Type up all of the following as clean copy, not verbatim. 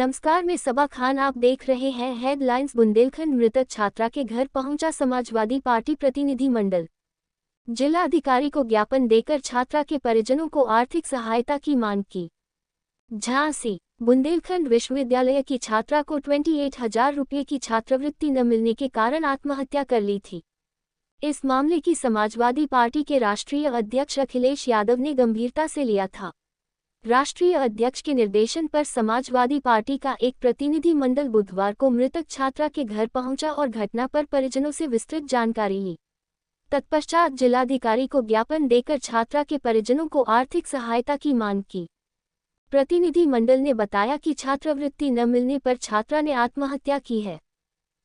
नमस्कार, मैं सबा खान। आप देख रहे हैं हेडलाइंस। बुंदेलखंड मृतक छात्रा के घर पहुंचा समाजवादी पार्टी प्रतिनिधि मंडल। जिलाधिकारी को ज्ञापन देकर छात्रा के परिजनों को आर्थिक सहायता की मांग की। झांसी बुंदेलखंड विश्वविद्यालय की छात्रा को 28,000 रुपये की छात्रवृत्ति न मिलने के कारण आत्महत्या कर ली थी। इस मामले की समाजवादी पार्टी के राष्ट्रीय अध्यक्ष अखिलेश यादव ने गंभीरता से लिया था। राष्ट्रीय अध्यक्ष के निर्देशन पर समाजवादी पार्टी का एक प्रतिनिधि मंडल बुधवार को मृतक छात्रा के घर पहुंचा और घटना पर परिजनों से विस्तृत जानकारी ली। तत्पश्चात जिलाधिकारी को ज्ञापन देकर छात्रा के परिजनों को आर्थिक सहायता की मांग की। प्रतिनिधि मंडल ने बताया कि छात्रवृत्ति न मिलने पर छात्रा ने आत्महत्या की है।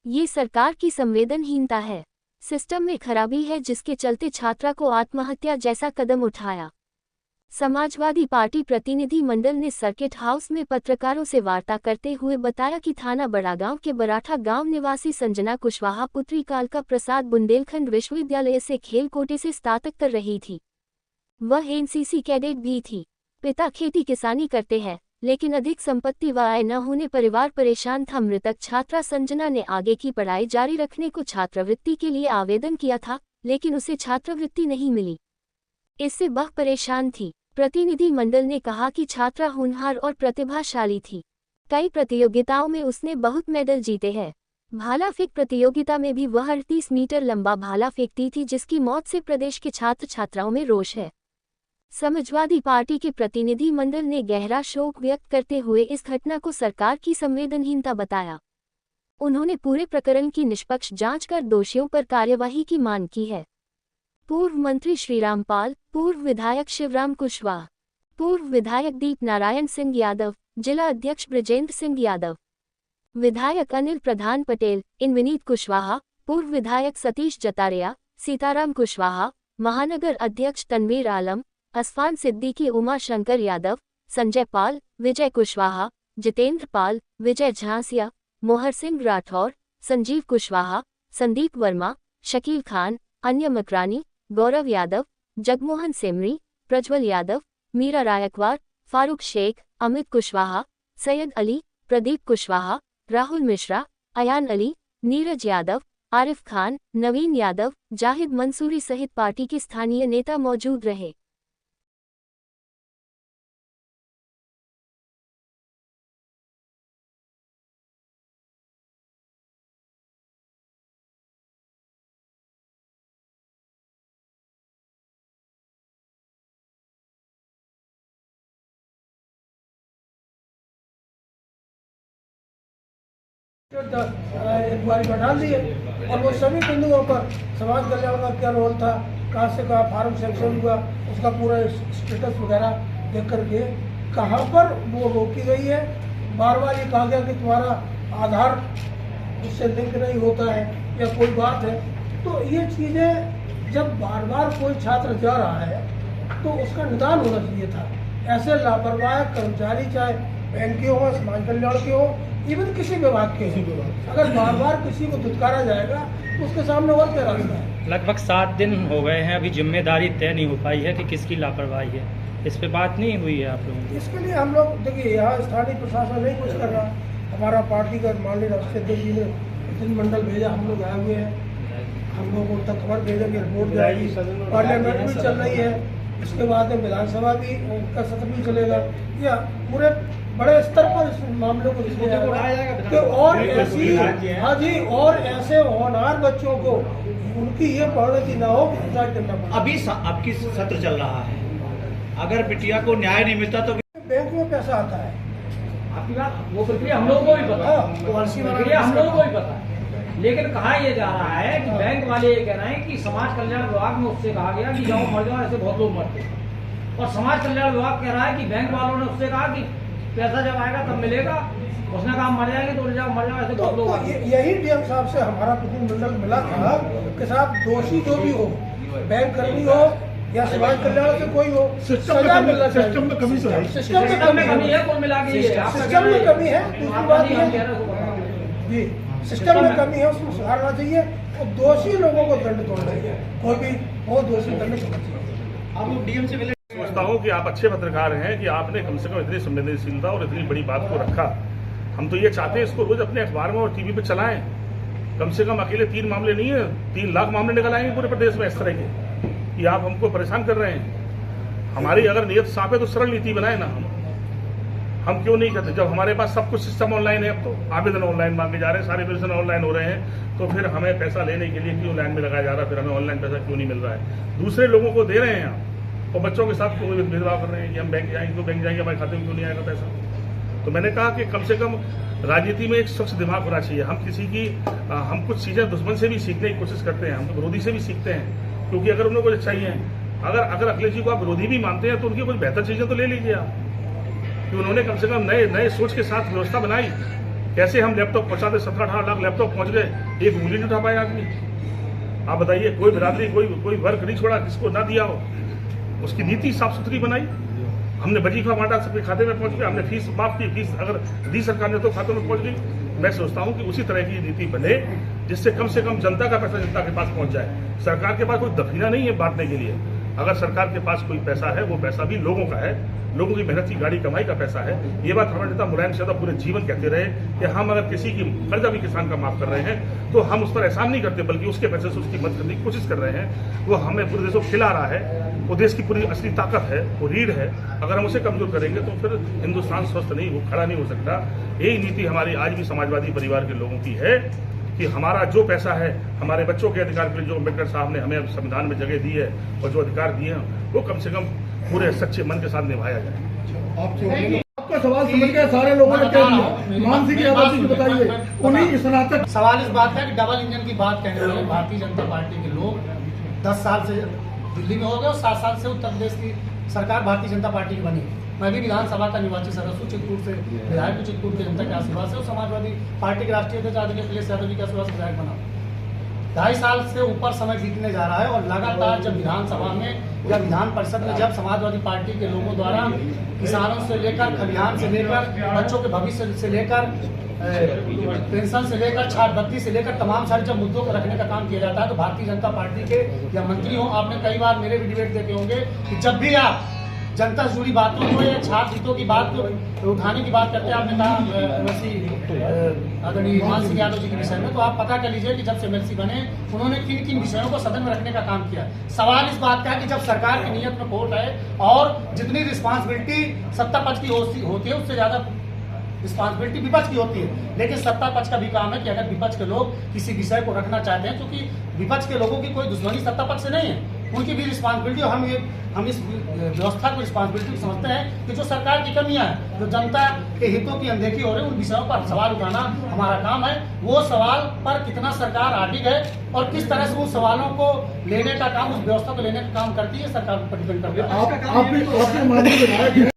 ये सरकार की संवेदनहीनता है। सिस्टम में खराबी है, जिसके चलते छात्रा को आत्महत्या जैसा कदम उठाया। समाजवादी पार्टी प्रतिनिधि मंडल ने सर्किट हाउस में पत्रकारों से वार्ता करते हुए बताया कि थाना बड़ागांव के बराठा गांव निवासी संजना कुशवाहा पुत्री कालका प्रसाद बुंदेलखंड विश्वविद्यालय से खेल कोटे से स्नातक कर रही थी। वह एनसीसी कैडेट भी थी। पिता खेती किसानी करते हैं, लेकिन अधिक संपत्ति व आय न होने परिवार परेशान था। मृतक छात्रा संजना ने आगे की पढ़ाई जारी रखने को छात्रवृत्ति के लिए आवेदन किया था, लेकिन उसे छात्रवृत्ति नहीं मिली। इससे वह परेशान थी। प्रतिनिधि मंडल ने कहा कि छात्रा होनहार और प्रतिभाशाली थी। कई प्रतियोगिताओं में उसने बहुत मेडल जीते हैं। भाला फेंक प्रतियोगिता में भी वह 38 मीटर लंबा भाला फेंकती थी, जिसकी मौत से प्रदेश के छात्र छात्राओं में रोष है। समाजवादी पार्टी के प्रतिनिधि मंडल ने गहरा शोक व्यक्त करते हुए इस घटना को सरकार की संवेदनहीनता बताया। उन्होंने पूरे प्रकरण की निष्पक्ष जांच कर दोषियों पर कार्यवाही की मांग की है। पूर्व मंत्री श्रीराम पाल, पूर्व विधायक शिवराम कुशवाहा, पूर्व विधायक दीप नारायण सिंह यादव, जिला अध्यक्ष ब्रजेंद्र सिंह यादव, विधायक अनिल प्रधान पटेल, इन विनीत कुशवाहा, पूर्व विधायक सतीश जतारिया, सीताराम कुशवाहा, महानगर अध्यक्ष तनवीर आलम, असफान सिद्दीकी, उमा शंकर यादव, संजय पाल, विजय कुशवाहा, जितेंद्र पाल, विजय झांसिया, मोहर सिंह राठौर, संजीव कुशवाहा, संदीप वर्मा, शकील खान, अन्य मकरानी, गौरव यादव, जगमोहन सेमरी, प्रज्वल यादव, मीरा रायकवार, फारूक शेख, अमित कुशवाहा, सैयद अली, प्रदीप कुशवाहा, राहुल मिश्रा, अयान अली, नीरज यादव, आरिफ खान, नवीन यादव, जाहिद मंसूरी सहित पार्टी के स्थानीय नेता मौजूद रहे। इंक्वायरी में डाल दिए और वो सभी बिंदुओं पर समाज कल्याण का क्या रोल था, कहाँ से कहाँ फार्म सेक्शन हुआ, उसका पूरा स्टेटस वगैरह देख करके कहाँ पर वो रोकी गई है। बार बार ये कहा गया कि तुम्हारा आधार उससे लिंक नहीं होता है या कोई बात है। तो ये चीज़ें जब बार बार कोई छात्र जा रहा है तो उसका निदान होना चाहिए था। ऐसे लापरवाह कर्मचारी, चाहे बैंक के हो, समाज कल्याण के हो, इवन किसी विभाग के, अगर बार बार किसी को धुतकारा जाएगा तो उसके सामने और क्या रास्ता है। लगभग 7 दिन हो गए हैं, अभी जिम्मेदारी तय नहीं हो पाई है कि किसकी लापरवाही है। इस पे बात नहीं हुई है आप लोगों की? इसके लिए हम लोग देखिए, यहाँ स्थानीय प्रशासन नहीं कुछ कर रहा। हमारा पार्टी का माननीय राष्ट्रीय अध्यक्ष जी ने प्रतिनिधिमंडल भेजा, हम लोग आए हुए हैं। हम लोगों को खबर भेजेंगे, रिपोर्ट जाएगी, पार्लियामेंट भी चल रही है, इसके बाद में विधानसभा भी का सत्र भी चलेगा। या पूरे बड़े स्तर पर इस मामले को कि और ऐसी, हाँ जी, और ऐसे होनहार बच्चों को उनकी ये पढ़ने ना हो इंतजार करना पड़ा। अभी आपकी सत्र चल रहा है, अगर बिटिया को न्याय नहीं मिलता तो बैंक में पैसा आता है। आपकी बात वो प्रक्रिया हम लोगों को भी पता है, प्रक्रिया हम लोगों को भी पता है, लेकिन कहा यह जा रहा है कि बैंक वाले ये कह रहे हैं कि समाज कल्याण विभाग में उससे कहा गया कि जाओ मर जाओ, ऐसे बहुत लोग मरते हैं। और समाज कल्याण विभाग कह रहा है कि बैंक वालों ने उससे कहा कि पैसा जब आएगा तब मिलेगा। उसने कहा मर जाएंगे तो जाओ मर जाओ, ऐसे बहुत लोग। यही डीएम साहब से हमारा प्रतिनिधिमंडल मिला था कि साहब दोषी जो भी हो, बैंक कर्मी हो या समाज कल्याण से कोई हो, सजा मिलना चाहिए। सिस्टम में कमी है, कुल मिला के सिस्टम में कमी है। दूसरी बात जी, सिस्टम में कमी है, उसमें सुधारना चाहिए और दोषी लोगों को दंड तोड़ना चाहिए। कोई भी हो दोषी दंड तोड़ना चाहिए। आप लोग डीएम से मिले? समझता हूँ कि आप अच्छे पत्रकार हैं कि आपने कम से कम इतनी संवेदनशीलता और इतनी बड़ी बात को रखा। हम तो ये चाहते हैं इसको रोज अपने अखबार में और टीवी पे चलाएं। कम से कम अकेले 3 मामले नहीं है, 3 लाख मामले निकल आएंगे पूरे प्रदेश में इस तरह के कि आप हमको परेशान कर रहे हैं। हमारी अगर नियत साफ है तो सरल नीति बनाए ना। हम क्यों नहीं करते? जब हमारे पास सब कुछ सिस्टम ऑनलाइन है, अब तो आवेदन ऑनलाइन मांगे जा रहे हैं, सारे आवेदन ऑनलाइन हो रहे हैं, तो फिर हमें पैसा लेने के लिए क्यों लाइन में लगाया जा रहा है? फिर हमें ऑनलाइन पैसा क्यों नहीं मिल रहा है? दूसरे लोगों को दे रहे हैं आप, और बच्चों के साथ कोई भेदभाव कर रहे हैं कि हम बैंक जाएंगे तो बैंक जाएंगे, हमारे खाते में क्यों नहीं आएगा पैसा? तो मैंने कहा कि कम से कम राजनीति में एक स्वच्छ दिमाग होना चाहिए। हम किसी की हम कुछ चीजें दुश्मन से भी सीखने की कोशिश करते हैं, हम तो विरोधी से भी सीखते हैं, क्योंकि अगर उन्हें कुछ अच्छाई है, अगर अखिलेश जी को आप विरोधी भी मानते हैं तो उनकी कुछ बेहतर चीजें तो ले लीजिए आप, कि उन्होंने कम से कम नए सोच के साथ व्यवस्था बनाई। कैसे हम लैपटॉप पहुंचाते, 17-18 लाख लैपटॉप पहुंच गए, एक उंगली नहीं उठा पाए आदमी। आप बताइए, कोई बिरादरी कोई वर्ग नहीं छोड़ा जिसको ना दिया हो। उसकी नीति साफ सुथरी बनाई, हमने वजीफा बांटा, सबके खाते में पहुंच गया, हमने फीस माफ की, फीस अगर दी सरकार ने तो खातों में पहुंच गई। मैं सोचता हूं कि उसी तरह की नीति बने जिससे कम से कम जनता का पैसा जनता के पास पहुंच जाए। सरकार के पास कोई दफीना नहीं है बांटने के लिए। अगर सरकार के पास कोई पैसा है, वो पैसा भी लोगों का है, लोगों की मेहनत की गाड़ी कमाई का पैसा है। ये बात हमारे नेता मुलायम सिंह यादव पूरे जीवन कहते रहे कि हम अगर किसी की कर्जा भी किसान का माफ कर रहे हैं तो हम उस पर एहसान नहीं करते, बल्कि उसके पैसे से उसकी मदद करने की कोशिश कर रहे हैं। वो हमें पूरे देश को खिला रहा है, वो देश की पूरी असली ताकत है, वो रीढ़ है। अगर हम उसे कमजोर करेंगे तो फिर हिंदुस्तान स्वस्थ नहीं, वो खड़ा नहीं हो सकता। यही नीति हमारी आज भी समाजवादी परिवार के लोगों की है कि हमारा जो पैसा है, हमारे बच्चों के अधिकार के लिए जो अम्बेडकर साहब ने हमें संविधान में जगह दी है और जो अधिकार दिए हैं, वो कम से कम पूरे सच्चे मन के साथ निभाया जाए। आपका सवाल समझ गए सारे लोगों ने कह दिया। मानसिक यादव जी बताइए, उन्हीं स्नातक। सवाल इस बात है कि डबल इंजन की बात कहने वाले भारतीय जनता पार्टी के लोग 10 साल से दिल्ली में हो गए और 7 साल से उत्तर प्रदेश की सरकार भारतीय जनता पार्टी की बनी। मैं भी विधानसभा का निवासी सदस्य हूँ, चित्रकूट से विधायक, चित्रकूट की जनता के आशीर्वाद से और समाजवादी पार्टी के राष्ट्रीय अध्यक्ष आदरणीय अखिलेश यादव जी के आशीर्वाद से विधायक बना। 2.5 साल से ऊपर समय बीतने जा रहा है और लगातार जब विधानसभा में या विधान परिषद में जब समाजवादी पार्टी के लोगों द्वारा किसानों से लेकर, खलिहान से लेकर, बच्चों के भविष्य से लेकर, पेंशन से लेकर, छात्रवृत्ति से लेकर तमाम सारे जब मुद्दों को रखने का काम किया जाता है तो भारतीय जनता पार्टी के या मंत्री हो, आपने कई बार मेरे भी डिबेट देखे होंगे कि जब भी आप जनता से जुड़ी बातों को या छात्र हितों की बात को उठाने की बात करते हैं, आपने कहा आदरणीय मान सिंह यादव जी के विषय में, तो आप पता कर लीजिए कि जब से एमएलसी बने उन्होंने किन किन विषयों को सदन में रखने का काम किया। सवाल इस बात का है कि जब सरकार की नीयत में खोट है और जितनी रिस्पॉन्सिबिलिटी सत्ता पक्ष की होती है उससे ज्यादा रिस्पॉन्सिबिलिटी विपक्ष की होती है। लेकिन सत्ता पक्ष का भी काम है कि अगर विपक्ष के लोग किसी विषय को रखना चाहते हैं, क्योंकि विपक्ष के लोगों की कोई दुश्मनी सत्ता पक्ष से नहीं है, उनकी भी रिस्पॉन्सिबिलिटी, और हम इस व्यवस्था को रिस्पॉन्सिबिलिटी समझते हैं कि जो सरकार की कमियां हैं, जो जनता के हितों की अनदेखी हो रही है, उन विषयों पर सवाल उठाना हमारा काम है। वो सवाल पर कितना सरकार आटिक है और किस तरह से उन सवालों को लेने का काम, उस व्यवस्था को लेने का काम करती है, सरकार पर डिपेंड करता है।